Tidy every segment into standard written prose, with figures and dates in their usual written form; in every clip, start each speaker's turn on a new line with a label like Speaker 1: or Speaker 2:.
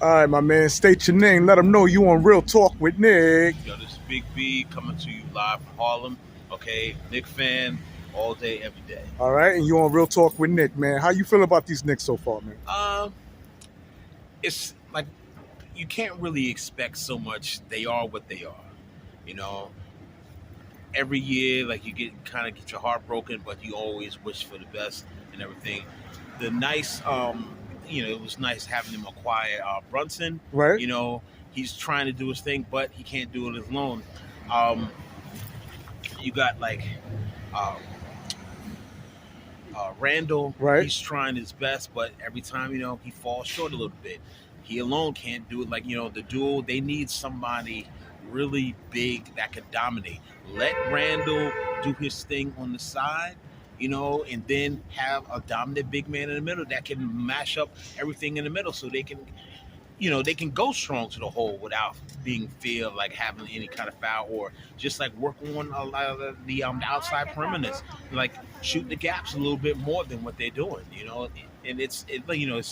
Speaker 1: All right, my man. State your name. Let them know you on Real Talk with Nick.
Speaker 2: Yo, this is Big B coming to you live from Harlem. Okay, Knick fan all day, every day.
Speaker 1: All right, and you on Real Talk with Nick, man. How you feel about these Knicks so far, man?
Speaker 2: Um, it's like you can't really expect so much. They are what they are. You know, every year, like you get your heart broken, but you always wish for the best and everything. The nice, it was nice having him acquire Brunson.
Speaker 1: Right,
Speaker 2: You know, he's trying to do his thing, but he can't do it alone. Um, you got like uh, Randall.
Speaker 1: right.
Speaker 2: He's trying his best, but every time he falls short a little bit. He alone can't do it. Like the duo, they need somebody really big that can dominate. Let Randall do his thing on the side, and then have a dominant big man in the middle that can mash up everything in the middle, so they can go strong to the hole without being feel like having any kind of foul, or just like work on a lot of the outside perimeters, like shoot the gaps a little bit more than what they're doing, and it's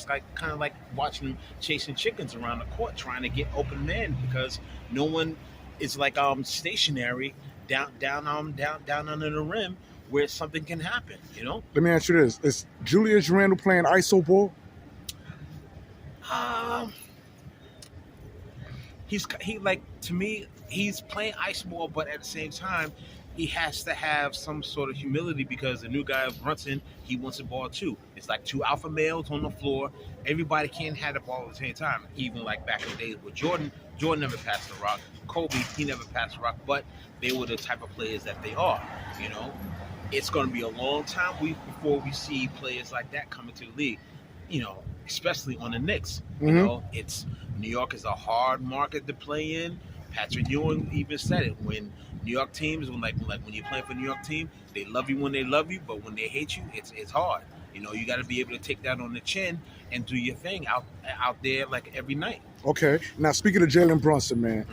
Speaker 2: like kind of like watching them chasing chickens around the court trying to get open men, because no one is like stationary down under the rim where something can happen.
Speaker 1: Let me ask you this: is Julius Randle playing ISO ball?
Speaker 2: Um, he like, to me, he's playing ice ball, but at the same time, he has to have some sort of humility, because the new guy Brunson, he wants the ball too. It's like two alpha males on the floor. Everybody can't have the ball at the same time. Even like back in the days with Jordan never passed the rock. Kobe, he never passed the rock, but they were the type of players that they are. You know, it's going to be a long time before we see players like that come into the league. Especially on the Knicks. It's New York is a hard market to play in. Patrick Ewing even said it, when New York teams, when you're playing for a New York team, they love you when they love you, but when they hate you, it's hard. You got to be able to take that on the chin and do your thing out there like every night.
Speaker 1: Okay. Now, speaking of Jalen Brunson, man,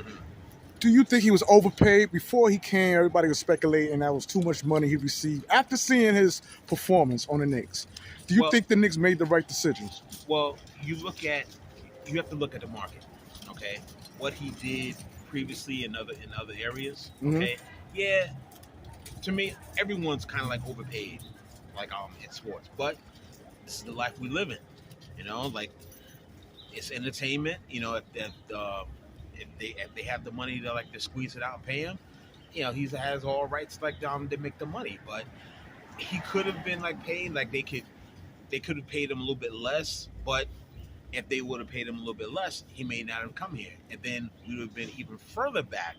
Speaker 1: do you think he was overpaid before he came? Everybody was speculating that was too much money he received after seeing his performance on the Knicks. Do you think the Knicks made the right decisions?
Speaker 2: Well, you have to look at the market. Okay, what he did previously in other areas. Okay, yeah. To me, everyone's kind of like overpaid, like in sports. But this is the life we live in. Like, it's entertainment. If they have the money to squeeze it out and pay him, he has all rights to make the money. But he could have been paid, they could have paid him a little bit less, but if they would have paid him a little bit less, he may not have come here, and then we would have been even further back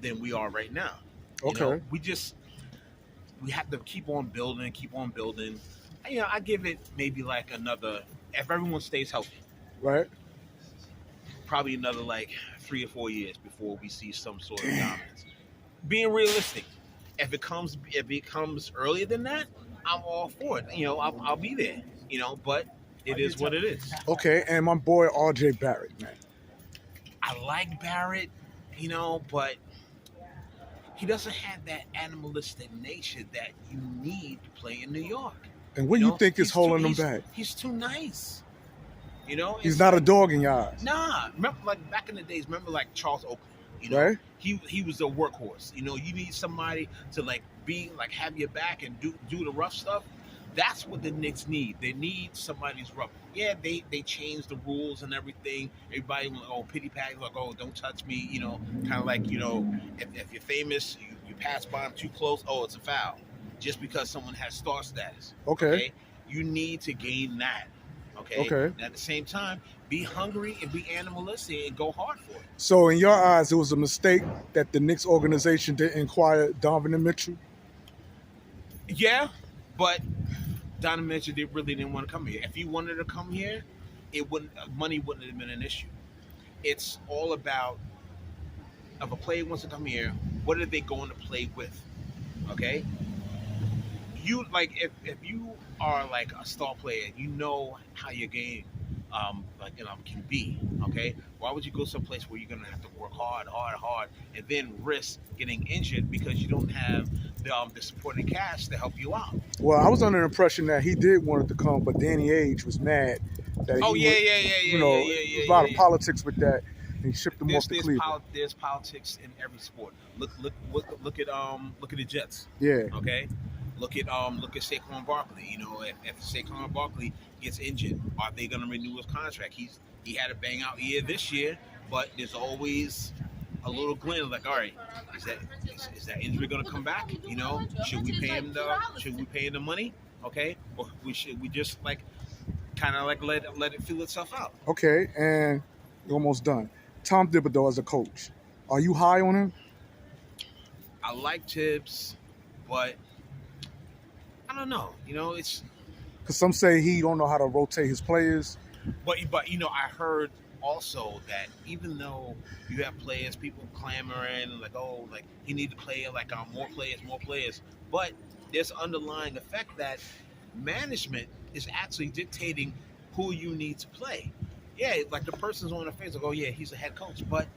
Speaker 2: than we are right now.
Speaker 1: Okay.
Speaker 2: We have to keep on building. I give it maybe another, if everyone stays healthy,
Speaker 1: right?
Speaker 2: Probably another 3 or 4 years before we see some sort of dominance. Being realistic, if it comes earlier than that, I'm all for it. I'll be there. But it is what it is.
Speaker 1: Okay, and my boy R.J. Barrett, man.
Speaker 2: I like Barrett, but he doesn't have that animalistic nature that you need to play in New York.
Speaker 1: And what do you think is holding him back?
Speaker 2: He's too nice.
Speaker 1: He's not a dog in your eyes.
Speaker 2: Nah, remember back in the days. Remember Charles Oakley.
Speaker 1: Right.
Speaker 2: He was a workhorse. You need somebody to be have your back and do the rough stuff. That's what the Knicks need. They need somebody who's rough. Yeah, they changed the rules and everything. Everybody pity pat, don't touch me. Kind of if you're famous, you pass by them too close. It's a foul, just because someone has star status.
Speaker 1: Okay.
Speaker 2: You need to gain that. Okay. And at the same time, be hungry and be animalistic and go hard for it.
Speaker 1: So, in your eyes, it was a mistake that the Knicks organization didn't acquire Donovan Mitchell?
Speaker 2: Yeah, but Donovan Mitchell really didn't want to come here. If he wanted to come here, money wouldn't have been an issue. It's all about, if a player wants to come here, what are they going to play with? Okay. If you are a star player, how your game can be. Okay, why would you go someplace where you're gonna have to work hard, and then risk getting injured because you don't have the supporting cast to help you out?
Speaker 1: Well, I was under the impression that he did want it to come, but Danny Ainge was mad that
Speaker 2: Oh
Speaker 1: he
Speaker 2: yeah,
Speaker 1: would,
Speaker 2: yeah, yeah,
Speaker 1: you
Speaker 2: yeah,
Speaker 1: know,
Speaker 2: yeah,
Speaker 1: there
Speaker 2: yeah,
Speaker 1: was a
Speaker 2: yeah,
Speaker 1: lot of
Speaker 2: yeah.
Speaker 1: politics with that, and he shipped him off to Cleveland.
Speaker 2: There's politics in every sport. Look at the Jets.
Speaker 1: Yeah.
Speaker 2: Okay, look at Saquon Barkley. You know, if Saquon Barkley gets injured, are they going to renew his contract? He had a bang out year this year, but there's always a little glint like, all right, is that injury going to come back? You know, should we pay him the money? Okay, or should we just like kind of like let it feel itself out?
Speaker 1: Okay, and you're almost done. Tom Thibodeau as a coach, are you high on him?
Speaker 2: I like Tibbs, but I don't know. You know, it's
Speaker 1: Because some say he don't know how to rotate his players.
Speaker 2: but you know, I heard also that even though you have players, people clamoring like, oh, like he need to play like more players, but there's underlying effect that management is actually dictating who you need to play. Yeah, like the person's on the face like, oh yeah, he's a head coach, but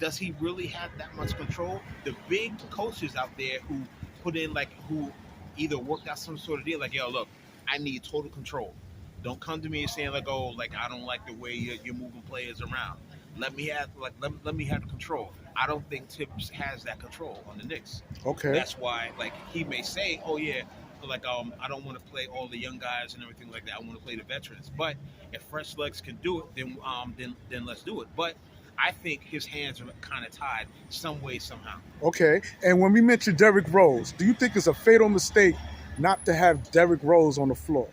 Speaker 2: does he really have that much control? The big coaches out there who put in like who either worked out some sort of deal like, yo, look, I need total control. Don't come to me saying like, oh, like I don't like the way you're moving players around. Let me have the control. I don't think Tibbs has that control on the Knicks.
Speaker 1: Okay.
Speaker 2: That's why like he may say, oh yeah, like I don't want to play all the young guys and everything like that. I want to play the veterans. But if fresh legs can do it, then let's do it. But I think his hands are kind of tied some way, somehow.
Speaker 1: Okay. And when we mentioned Derrick Rose, do you think it's a fatal mistake not to have Derrick Rose on the floor?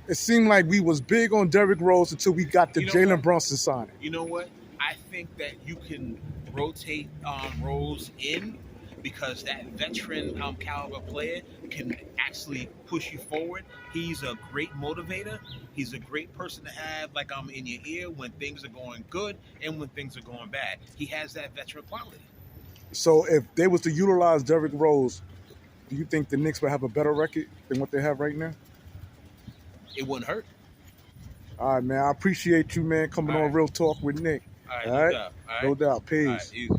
Speaker 1: It seemed like we was big on Derrick Rose until we got the
Speaker 2: You know
Speaker 1: Jalen
Speaker 2: what?
Speaker 1: Brunson signing.
Speaker 2: You know what? I think that you can rotate Rose in because that veteran caliber player can actually push you forward. He's a great motivator. He's a great person to have like in your ear when things are going good and when things are going bad. He has that veteran quality.
Speaker 1: So if they was to utilize Derrick Rose, do you think the Knicks would have a better record than what they have right now?
Speaker 2: It wouldn't hurt.
Speaker 1: All right, man. I appreciate you, man, coming
Speaker 2: All
Speaker 1: on
Speaker 2: right.
Speaker 1: Real Talk with Nick.
Speaker 2: All right,
Speaker 1: All
Speaker 2: no
Speaker 1: right?
Speaker 2: doubt. All right.
Speaker 1: No doubt.
Speaker 2: All right,
Speaker 1: Peace.
Speaker 2: easy.